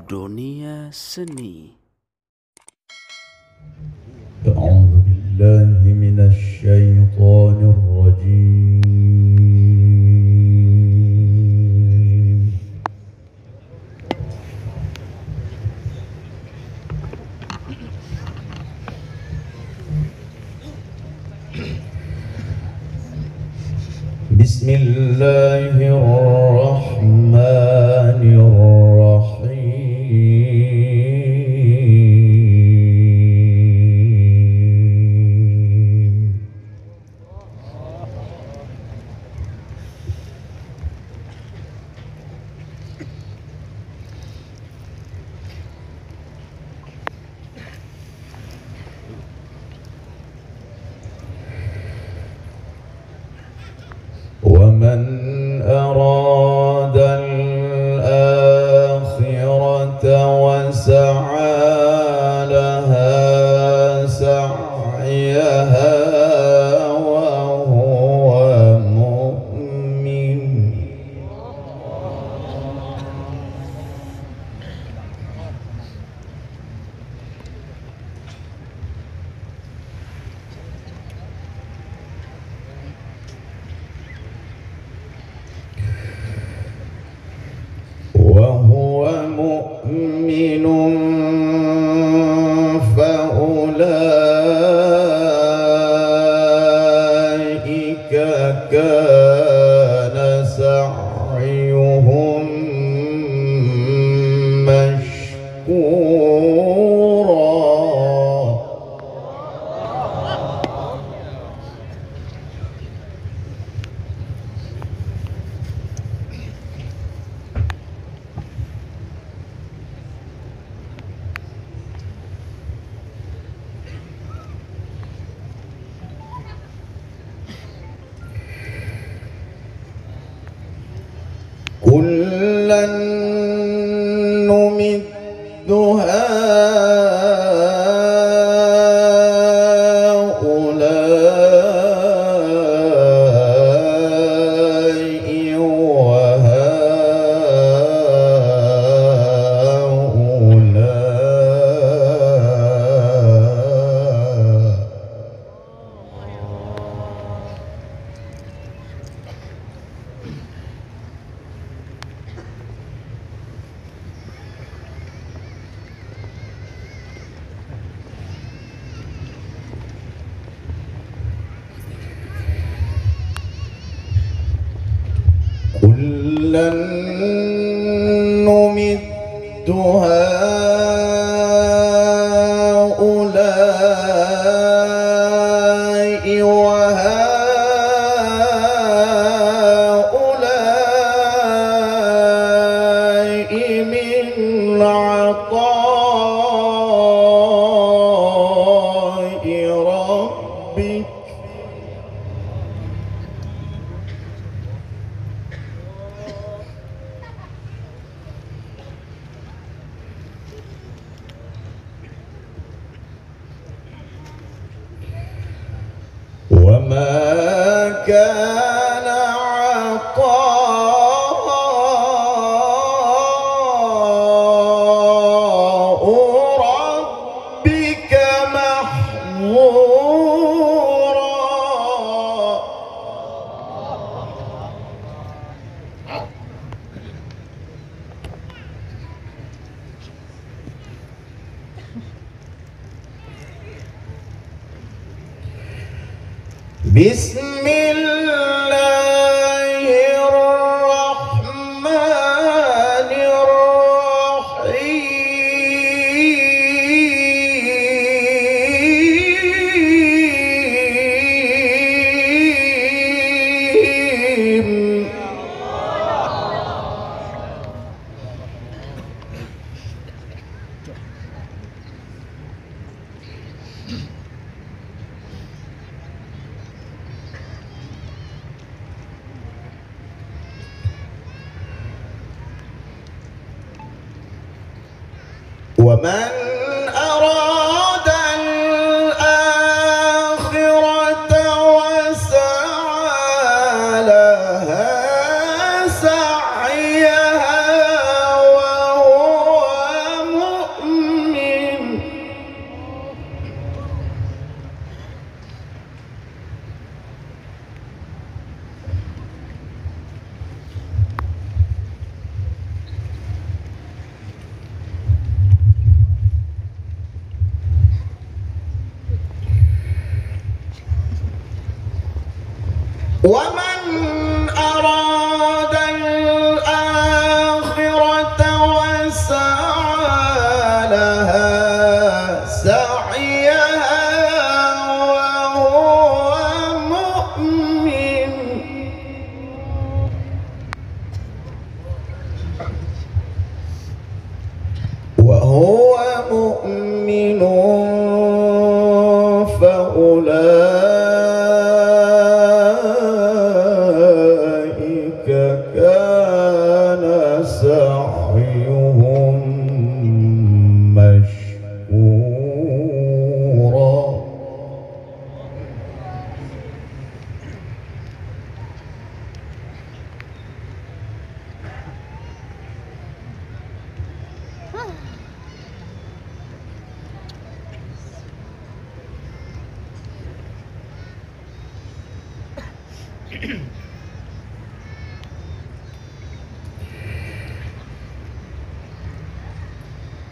Dunia Seni. أعوذ بالله من الشيطان الرجيم. بسم الله الرحمن الرحيم. ومن أراد الآخرة وسعى لها سعيها وهو مؤمن فأولئك كان سعيهم مشكورا. كلا نمد هؤلاء وهؤلاء كلا نمد هؤلاء وهؤلاء من عطاء ربك وما كان عطاء ربك محظورا. بسم الله الرحمن الرحيم. ومن أراد الآخرة وسعى لها سعيها وهو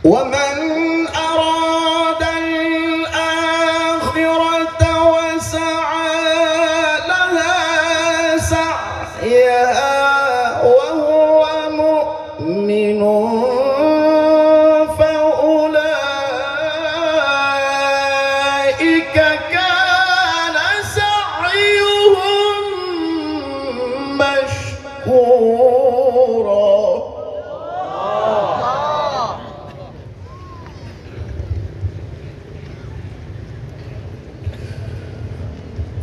ومن أراد الآخرة وسعى لها سعيها وهو مؤمن فأولئك كان سعيهم مشكورا.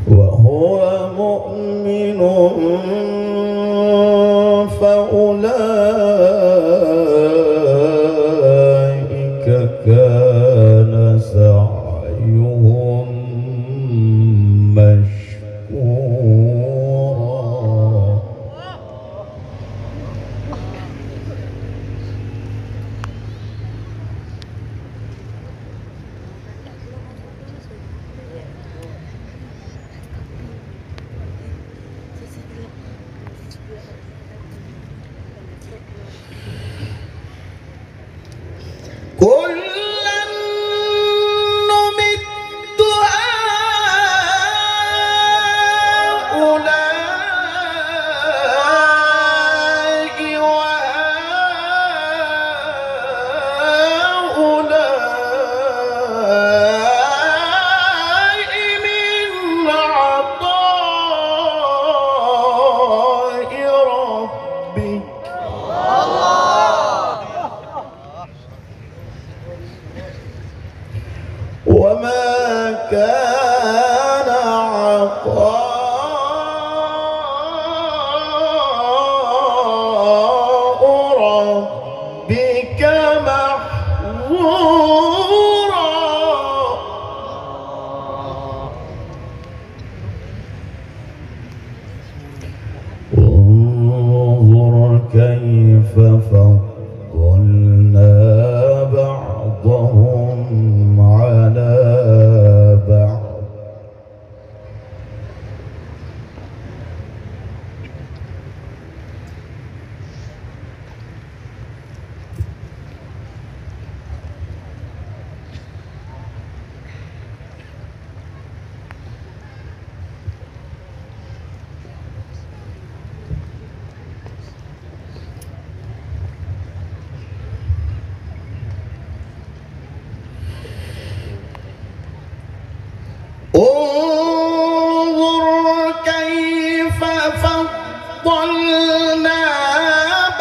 وهو مؤمن فأولئك كان سعيهم مشكورا. كلا نمد هؤلاء وهؤلاء من عطاء ربك. وما كان عطاء ربك محظورا. انظر كيف فضلنا بعضهم على بعض. انظر كيف فضلنا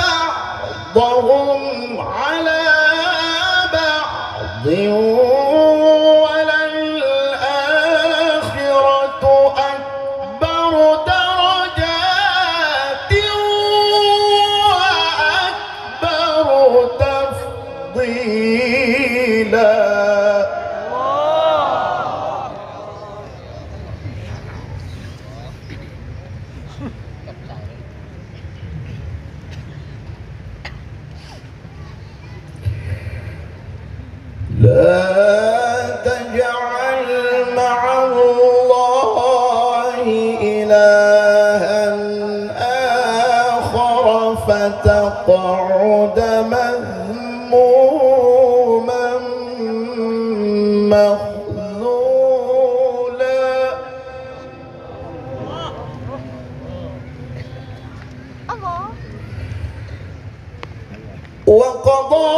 بعضهم على بعض وللآخرة أكبر درجات وأكبر تفضيلا. لا تجعل مع الله إلها آخر فتقعد مذموما مخذولا. وقضى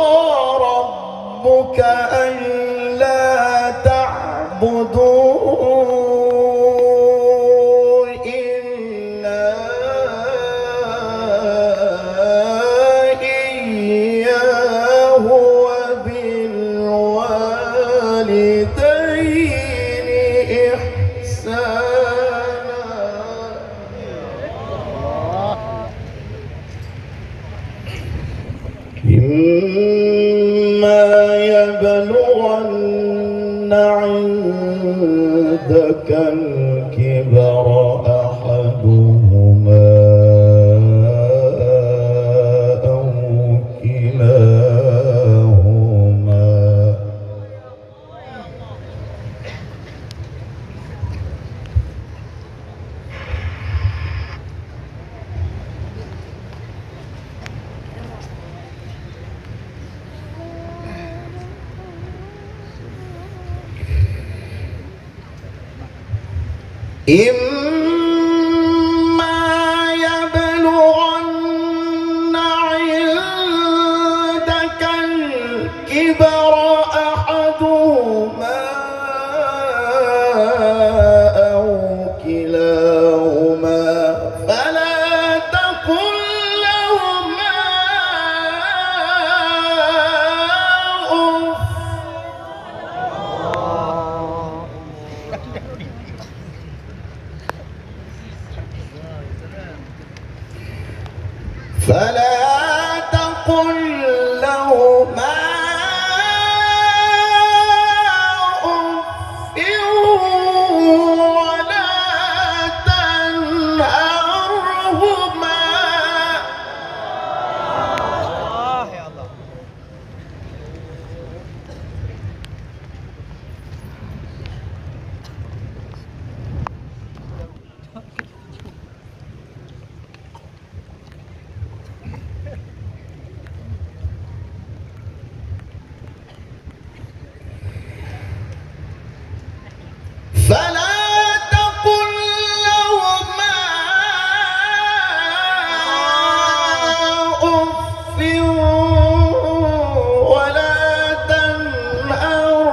ربك ألا تعبدوا إلا إياه وبالوالدين إحسانا. إما يبلغن عندك الكبر أحدهما أو كلاهما إما يبلغن عندك الكبر أحدهما أو كلاهما فلا تقل لهما أف ولا تنهرهما فلا تقل لهما أف ولا تنهرهما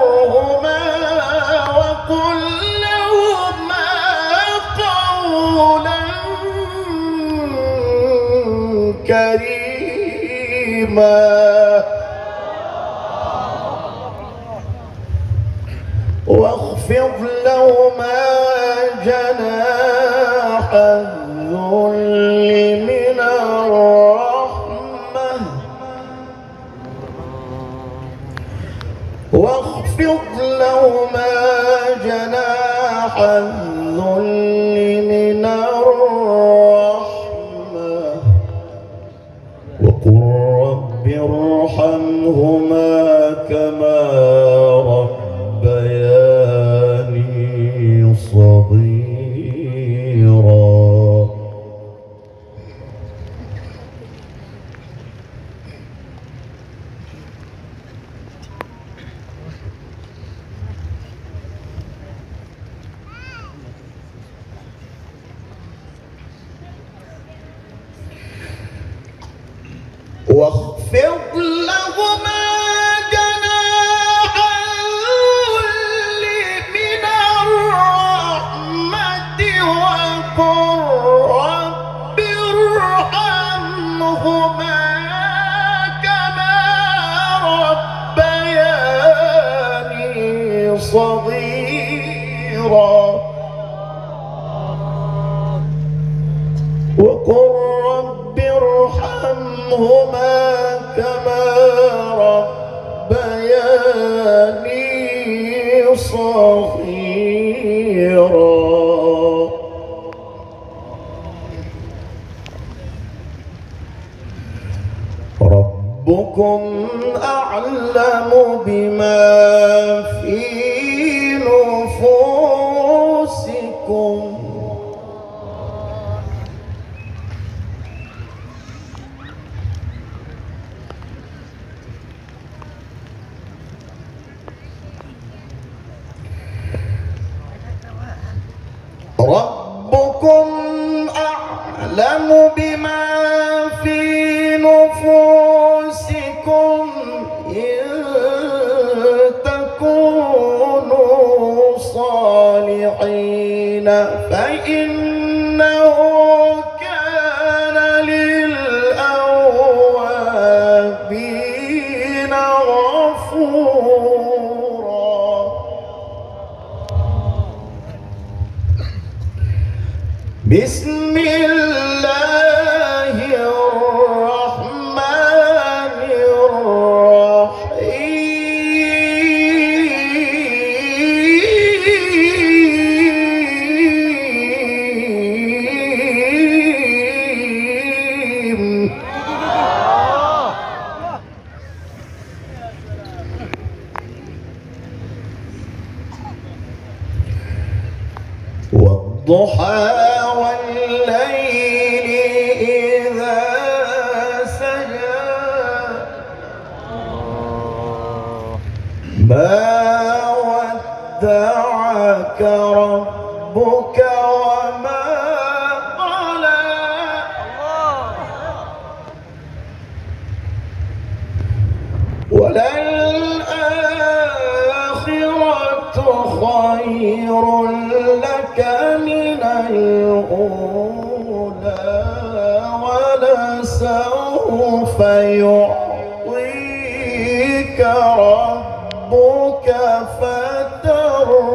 وقل لهما قولا كريما واخفض لهما جناح الذل من الرحمة واخفض لهما جناح الذل من الرحمة وقل رب ارحمهما كما ربياني صغيرا واخفض لهما جناح الذل من الرحمة وقل رب ارحمهما كما ربياني صغيرا وقل رب ارحمهما كما ربياني صغيرا ربكم أعلم بما في نفوسكم ربكم أعلم بما في نفوسكم إن تكونوا صالحين فإنه كان للأوابين غفورا بسم الله الرحمن الرحيم والضحى والليل إذا سجى ما ودعك ربك وللآخرة خير لك من الأولى ولسوف يعطيك ربك فترضى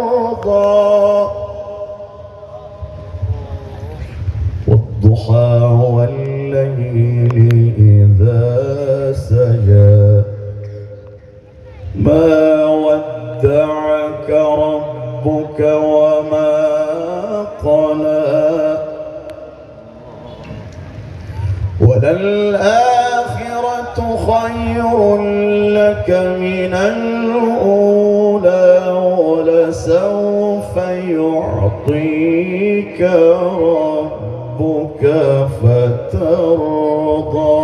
والضحى والليل إذا سجى ما ودعك ربك وما قلى وللآخرة خير لك من الأولى ولسوف يعطيك ربك فترضى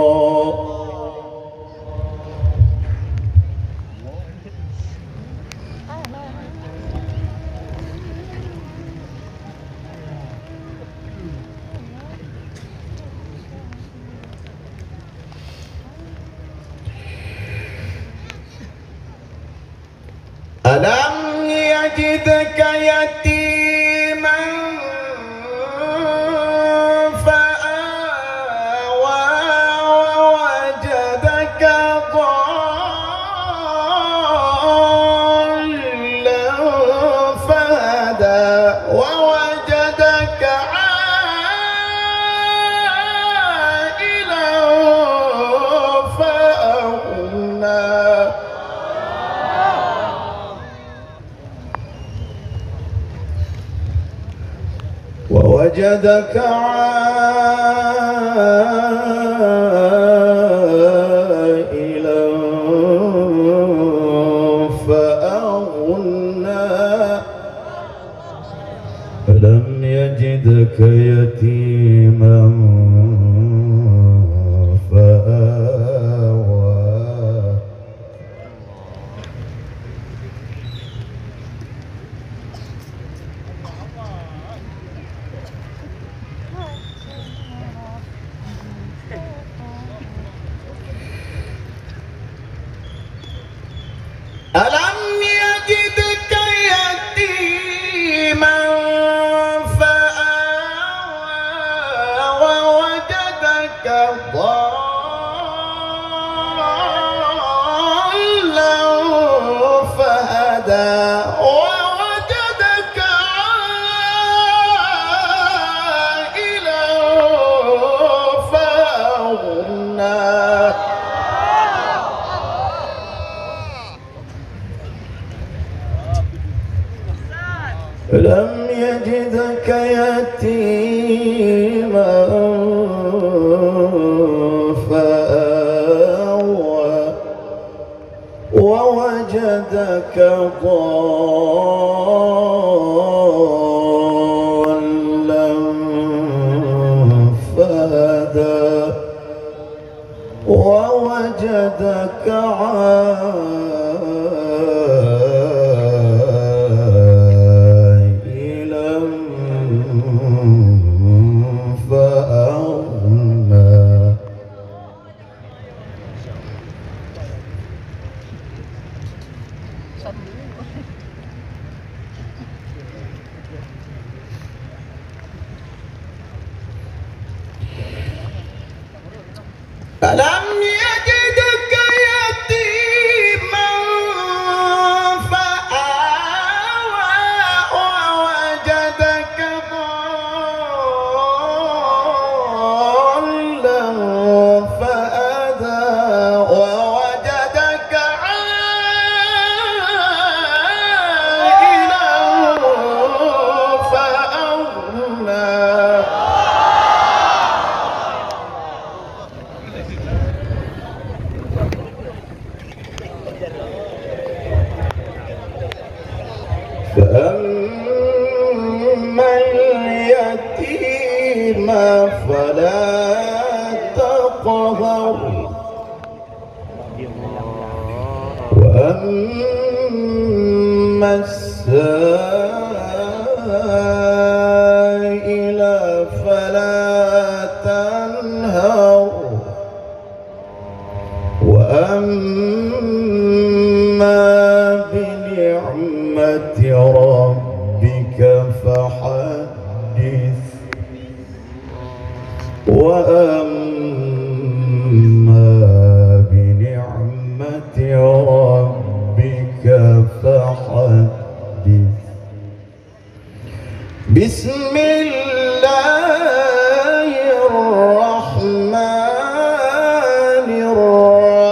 ألم يجدك يتيما فآوى ووجدك ضالا فهدى ووجدك عائلا فأغنى ووجدك عائلا فأغنى فلم يجدك يتيما فآوى ألم يجدك يتيما فآوى ووجدك ضالا فهدى ووجدك عائلا فأغنى لم يجدك يتيما فآوى ووجدك ضالا فهدى ووجدك فأغنى ألم يجدك يتيما فآوى ووجدك ضالا فهدى ووجدك عائلا فأغنى فأما اليتيم فلا تقهر وأما السائل فلا تنهر وأما ربك فحدث. بسم الله الرحمن الرحيم.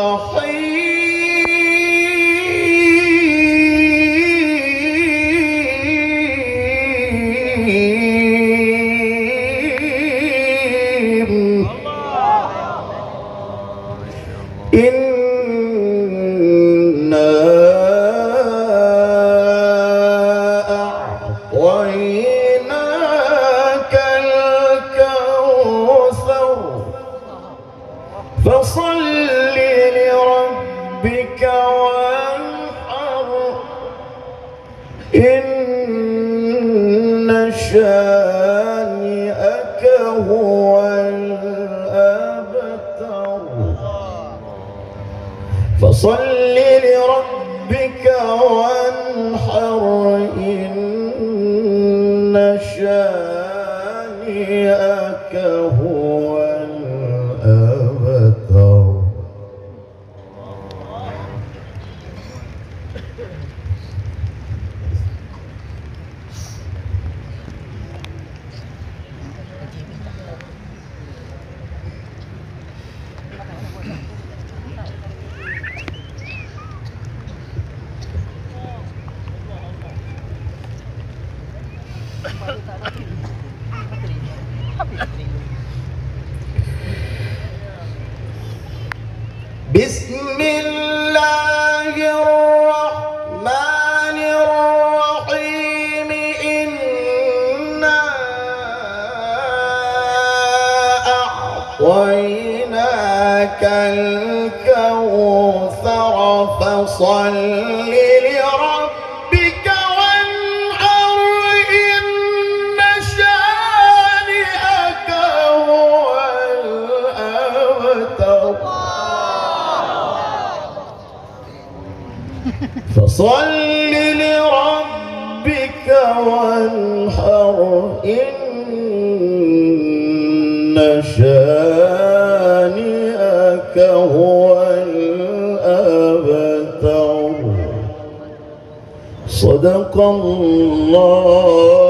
إنا أعطيناك الكوثر فصل لربك وانحر إن شانئك هو الأبتر. فصل لربك وانحر إن شانئك هو الأبتر. بسم الله الرحمن الرحيم. إنا أعطيناك الكوثر فصل لربك وانحر إن شانئك هو الأبتر. فصل لربك وانحر إن شانئك هو الأبتر. صدق الله